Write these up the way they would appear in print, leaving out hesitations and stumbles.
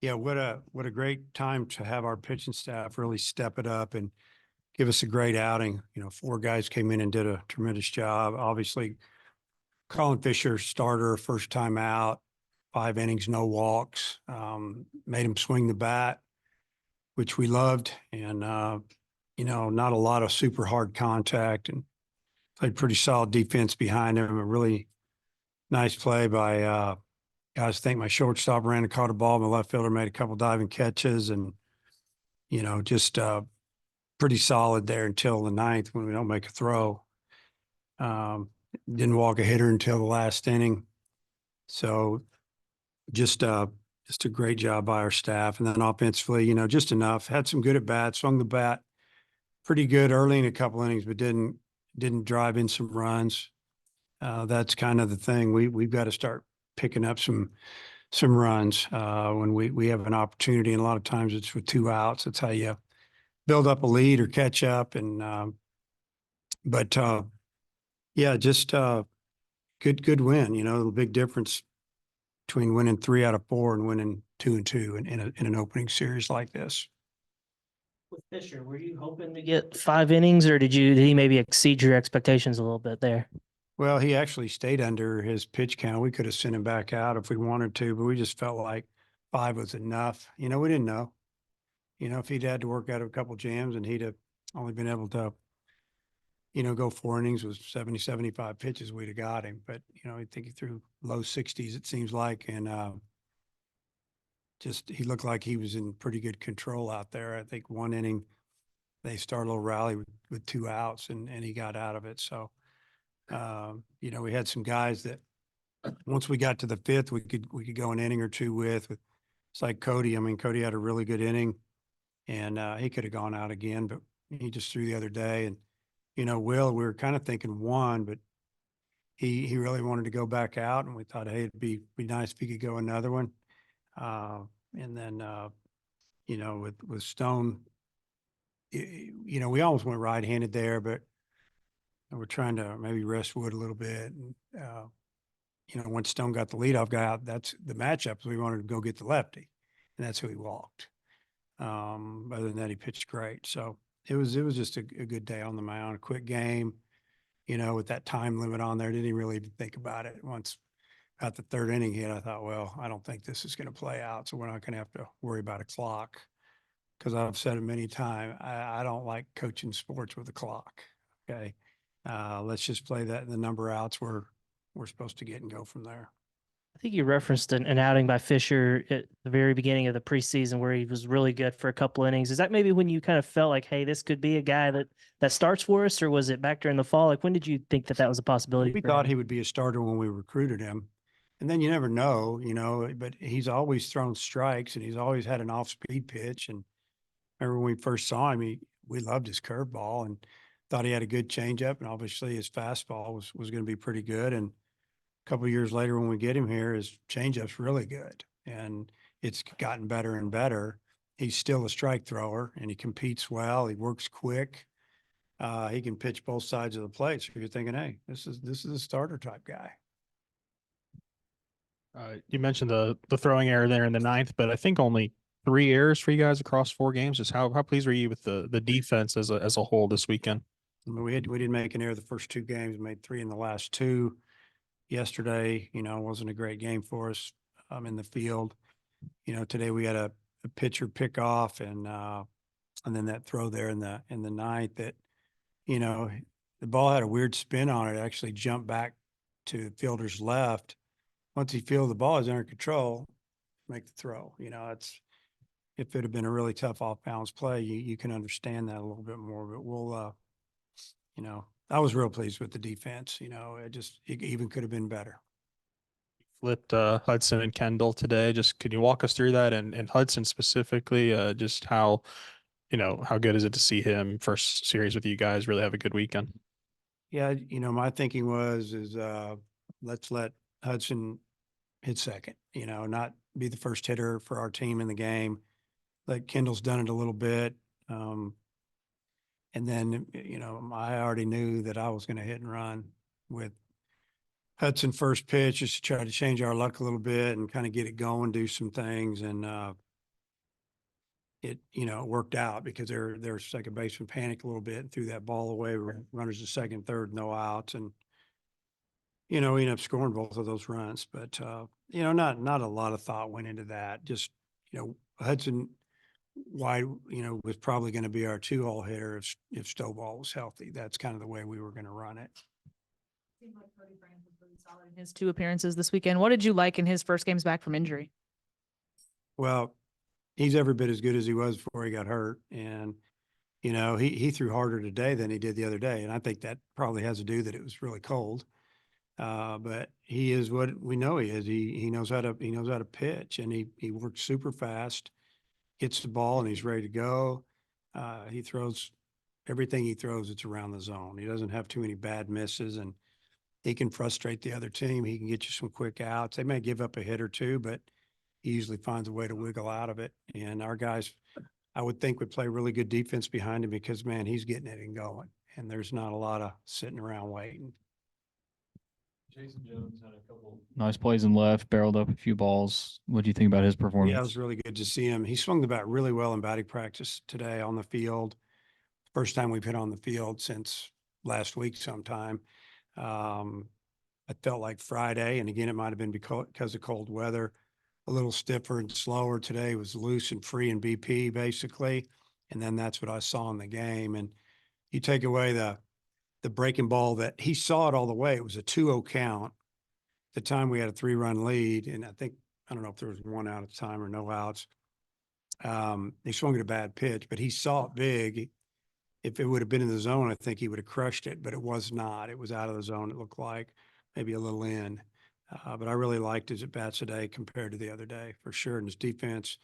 Yeah, what a great time to have our pitching staff really step it up and give us a great outing. You know, 4 guys came in and did a tremendous job. Obviously, Colin Fischer, starter, first time out, 5 innings, no walks, made him swing the bat, which we loved. And, not a lot of super hard contact, and played pretty solid defense behind him. A really nice play by, guys. I think my shortstop ran and caught a ball. My left fielder made a couple diving catches, and, just pretty solid there until the 9th when we don't make a throw. Didn't walk a hitter until the last inning. So just a great job by our staff. And then offensively, just enough. Had some good at bats, swung the bat pretty good early in a couple innings, but didn't drive in some runs. That's kind of the thing. We've got to start picking up some runs when we have an opportunity. And a lot of times it's with 2 outs. That's how you build up a lead or catch up. And just good win. The big difference between winning 3 out of 4 and winning 2 and 2 in an opening series like this. With Fisher, were you hoping to get 5 innings, or did he maybe exceed your expectations a little bit there? Well, he actually stayed under his pitch count. We could have sent him back out if we wanted to, but we just felt like 5 was enough. We didn't know. If he'd had to work out a couple jams and he'd have only been able to, go 4 innings with 70, 75 pitches, we'd have got him. But, I think he threw low 60s, it seems like. And he looked like he was in pretty good control out there. I think 1 inning, they started a little rally with 2 outs and he got out of it. So, we had some guys that once we got to the 5th, we could go an inning or 2 with. It's like Cody. I mean, Cody had a really good inning, and he could have gone out again, but he just threw the other day. And, Will, we were kind of thinking 1, but he really wanted to go back out, and we thought, hey, it'd be nice if he could go another one. And then, with Stone, we almost went right-handed there, but we're trying to maybe rest Wood a little bit. And, once Stone got the leadoff guy out, that's the matchup. We wanted to go get the lefty, and that's who he walked. Other than that, he pitched great. So it was just a good day on the mound, a quick game, with that time limit on there. Didn't really even think about it. Once got the 3rd inning hit, I thought, well, I don't think this is going to play out. So we're not going to have to worry about a clock, because I've said it many times. I don't like coaching sports with a clock. Okay. Let's just play the number of outs we're supposed to get and go from there. I think you referenced an outing by Fisher at the very beginning of the preseason where he was really good for a couple innings. Is that maybe when you kind of felt like, hey, this could be a guy that starts for us, or was it back during the fall? Like, when did you think that was a possibility? We thought he would be a starter when we recruited him. And then you never know, but he's always thrown strikes, and he's always had an off-speed pitch. And remember when we first saw him, we loved his curveball and thought he had a good changeup, and obviously his fastball was going to be pretty good. And a couple of years later, when we get him here, his changeup's really good, and it's gotten better and better. He's still a strike thrower, and he competes well. He works quick. He can pitch both sides of the plate. So you're thinking, hey, this is a starter type guy. You mentioned the throwing error there in the 9th, but I think only 3 errors for you guys across 4 games. Just how pleased were you with the defense as a whole this weekend? I mean, we didn't make an error the first 2 games. We made 3 in the last 2. Yesterday, wasn't a great game for us in the field. Today we had a pitcher pick off, and then that throw there in the 9th that, the ball had a weird spin on it. It actually jumped back to the fielder's left. Once he feels the ball is under control, make the throw. If it had been a really tough off-balance play, you can understand that a little bit more. But we'll, I was real pleased with the defense. It even could have been better. Flipped Hudson and Kendall today. Just can you walk us through that, and Hudson specifically, just how good is it to see him first series with you guys really have a good weekend? Yeah, my thinking is let's let Hudson hit second, not be the first hitter for our team in the game. Like Kendall's done it a little bit. And then, I already knew that I was going to hit and run with Hudson first pitch, just to try to change our luck a little bit and kind of get it going, do some things. And, it worked out because their second baseman panicked a little bit and threw that ball away. Runners to second, third, no outs, and we ended up scoring both of those runs. But not a lot of thought went into that. Just Hudson White, was probably going to be our 2-hole hitter if Stovall was healthy. That's kind of the way we were going to run it. Seemed like Cody was really solid in his 2 appearances this weekend. What did you like in his first games back from injury? Well, he's every bit as good as he was before he got hurt. And, he threw harder today than he did the other day. And I think that probably has to do that it was really cold. But he is what we know he is. He knows how to pitch, and he works super fast, gets the ball, and he's ready to go. He throws everything he throws, it's around the zone. He doesn't have too many bad misses, and he can frustrate the other team. He can get you some quick outs. They may give up a hit or two, but he usually finds a way to wiggle out of it. And our guys, I would think, would play really good defense behind him because, man, he's getting it and going. And there's not a lot of sitting around waiting. Jason Jones had a couple nice plays in left, barreled up a few balls. What do you think about his performance? Yeah, it was really good to see him. He swung the bat really well in batting practice today on the field. First time we've hit on the field since last week sometime. I felt like Friday, and again, it might have been because of cold weather, a little stiffer and slower. Today was loose and free in BP basically. And then that's what I saw in the game. And you take away the breaking ball that he saw it all the way. It was a 2-0 count. At the time we had a 3-run lead. And I don't know if there was 1 out at the time or no outs. They swung at a bad pitch, but he saw it big. If it would have been in the zone, I think he would have crushed it, but it was not. It was out of the zone. It looked like maybe a little in. But I really liked his at-bats today compared to the other day, for sure. And his defense,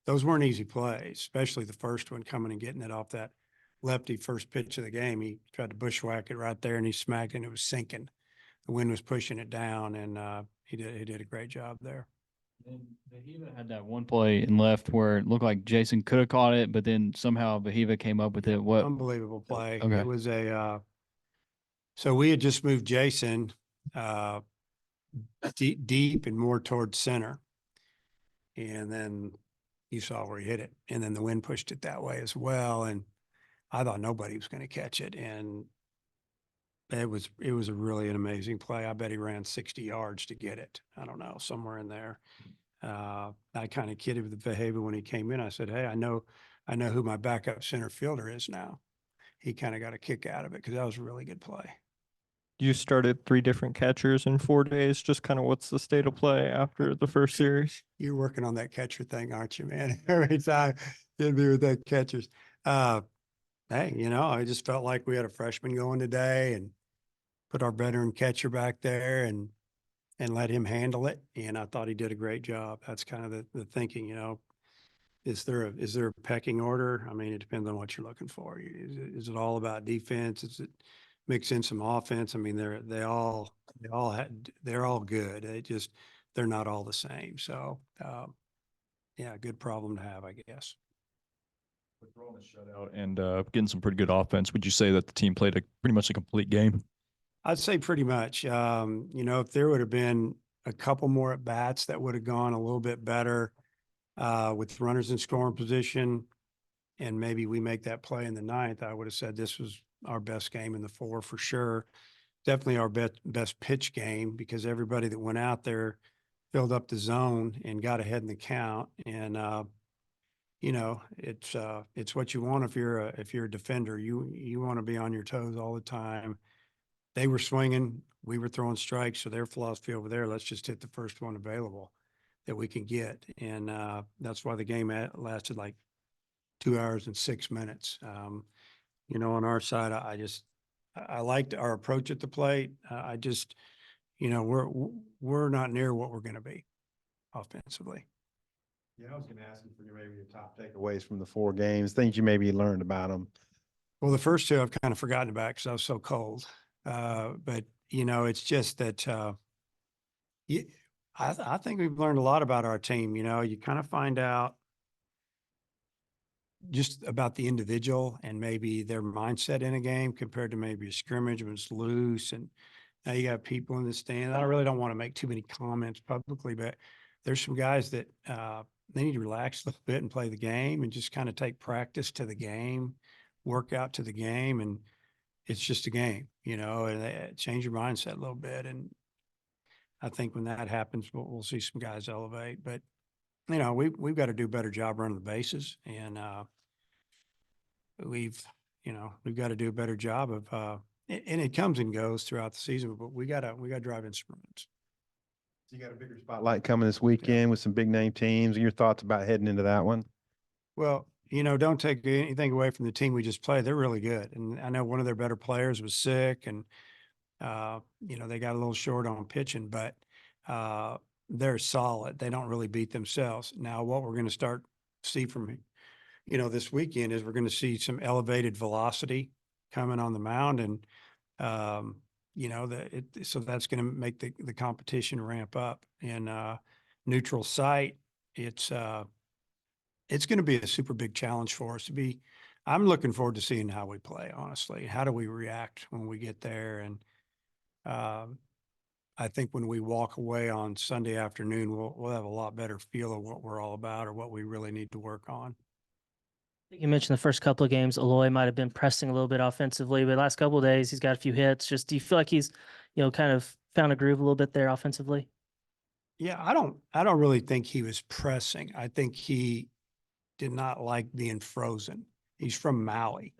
those weren't easy plays, especially the first one, coming and getting it off that lefty first pitch of the game. He tried to bushwhack it right there, and he smacked it, and it was sinking. The wind was pushing it down, and he did a great job there. Then Vahiva had that one play in left where it looked like Jason could have caught it, but then somehow Vahiva came up with it. What? Unbelievable play. Okay. It was so we had just moved Jason deep and more towards center. And then you saw where he hit it. And then the wind pushed it that way as well. And I thought nobody was going to catch it. And it was a really an amazing play. I bet he ran 60 yards to get it. I don't know, somewhere in there. I kind of kidded with the behavior when he came in. I said, hey, I know who my backup center fielder is now. He kind of got a kick out of it because that was a really good play. You started 3 different catchers in 4 days. Just kind of what's the state of play after the first series? You're working on that catcher thing, aren't you, man? Every time you'd be with that catchers. Hey, I just felt like we had a freshman going today and put our veteran catcher back there and let him handle it. And I thought he did a great job. That's kind of the thinking, Is there a pecking order? I mean, it depends on what you're looking for. Is it all about defense? Is it mix in some offense? I mean, they're all good. They're not all the same. So, yeah, good problem to have, I guess. With throwing a shutout and getting some pretty good offense, would you say that the team played pretty much a complete game? I'd say pretty much. If there would have been a couple more at bats that would have gone a little bit better with runners in scoring position, and maybe we make that play in the 9th, I would have said this was our best game in the 4 for sure. Definitely our best pitch game because everybody that went out there filled up the zone and got ahead in the count. And it's what you want if you're a defender. You want to be on your toes all the time. They were swinging, we were throwing strikes, so their philosophy over there, let's just hit the first one available that we can get. And that's why the game lasted like 2 hours and 6 minutes. On our side, I liked our approach at the plate. We're not near what we're going to be offensively. Yeah, I was going to ask you for maybe your top takeaways from the 4 games, things you maybe learned about them. Well, the first 2 I've kind of forgotten about because I was so cold. But it's just that I think we've learned a lot about our team. You kind of find out just about the individual and maybe their mindset in a game compared to maybe a scrimmage when it's loose. And now you got people in the stand. I really don't want to make too many comments publicly, but there's some guys that, they need to relax a little bit and play the game and just kind of take practice to the game, work out to the game. And it's just a game, you know, and change your mindset a little bit. And I think when that happens, we'll see some guys elevate, but you know, we've got to do a better job running the bases, and we've got to do a better job of, and it comes and goes throughout the season, but we got to drive in some runs. So you got a bigger spotlight coming this weekend with some big name teams. Your thoughts about heading into that one? Well, you know, don't take anything away from the team we just played. They're really good. And I know one of their better players was sick, and, you know, they got a little short on pitching, but they're solid. They don't really beat themselves. Now, what we're going to start see from, you know, this weekend is we're going to see some elevated velocity coming on the mound. And, you know, so that's going to make the competition ramp up. In neutral site, it's going to be a super big challenge for us I'm looking forward to seeing how we play, honestly. How do we react when we get there? And I think when we walk away on Sunday afternoon, we'll have a lot better feel of what we're all about or what we really need to work on. You mentioned the first couple of games, Aloy might have been pressing a little bit offensively, but last couple of days he's got a few hits. Just do you feel like he's, you know, kind of found a groove a little bit there offensively? Yeah, I don't really think he was pressing. I think he did not like being frozen. He's from Maui.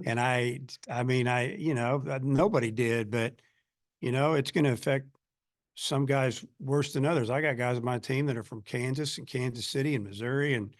And I mean, you know, nobody did, but you know, it's going to affect some guys worse than others. I got guys on my team that are from Kansas and Kansas City and Missouri and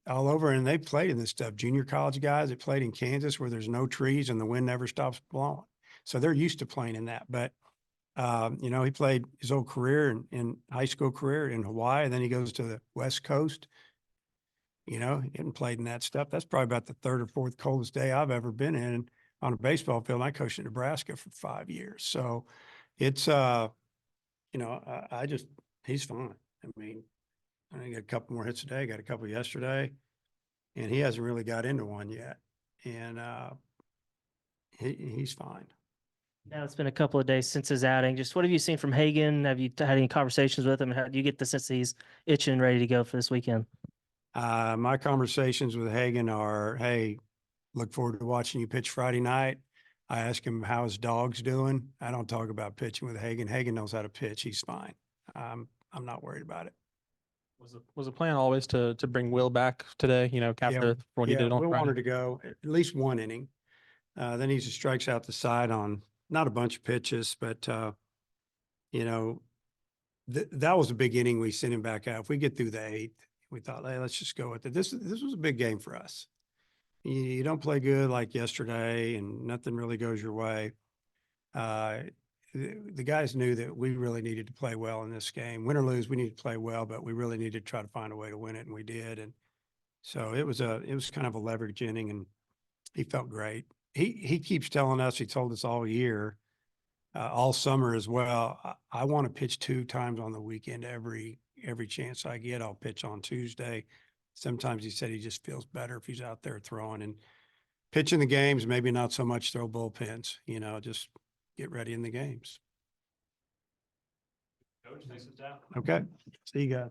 all over, and they played in this stuff. Junior college guys that played in Kansas where there's no trees and the wind never stops blowing. So they're used to playing in that. But, you know, he played his whole career in high school career in Hawaii. And then he goes to the West Coast. You know, he hadn't played in that stuff. That's probably about the third or fourth coldest day I've ever been in on a baseball field. I coached in Nebraska for 5 years. So it's, you know, he's fine. I mean, I think he got a couple more hits today, got a couple yesterday, and he hasn't really got into one yet. And he's fine. Now it's been a couple of days since his outing. Just what have you seen from Hagan? Have you had any conversations with him? How do you get the sense that he's itching, ready to go for this weekend? My conversations with Hagan are, hey, look forward to watching you pitch Friday night. I ask him how his dog's doing. I don't talk about pitching with Hagan. Hagan knows how to pitch. He's fine. I'm not worried about it. Was the plan always to bring Will back today, you know, after what he did on we Friday? wanted to go at least one inning. Then he just strikes out the side on not a bunch of pitches, but, you know, that was a big inning. We sent him back out. If we get through the eighth, we thought, hey, let's just go with it. This was a big game for us. You don't play good like yesterday and nothing really goes your way. The guys knew that we really needed to play well in this game. Win or lose, we needed to play well, but we really needed to try to find a way to win it, and we did. And so it was kind of a leverage inning, and he felt great. He keeps telling us, he told us all year, all summer as well, I want to pitch 2 times on the weekend. Every chance I get, I'll pitch on Tuesday. Sometimes he said he just feels better if he's out there throwing and pitching the games, maybe not so much throw bullpens, you know, just get ready in the games. Coach, thanks for the time. Okay. See you guys.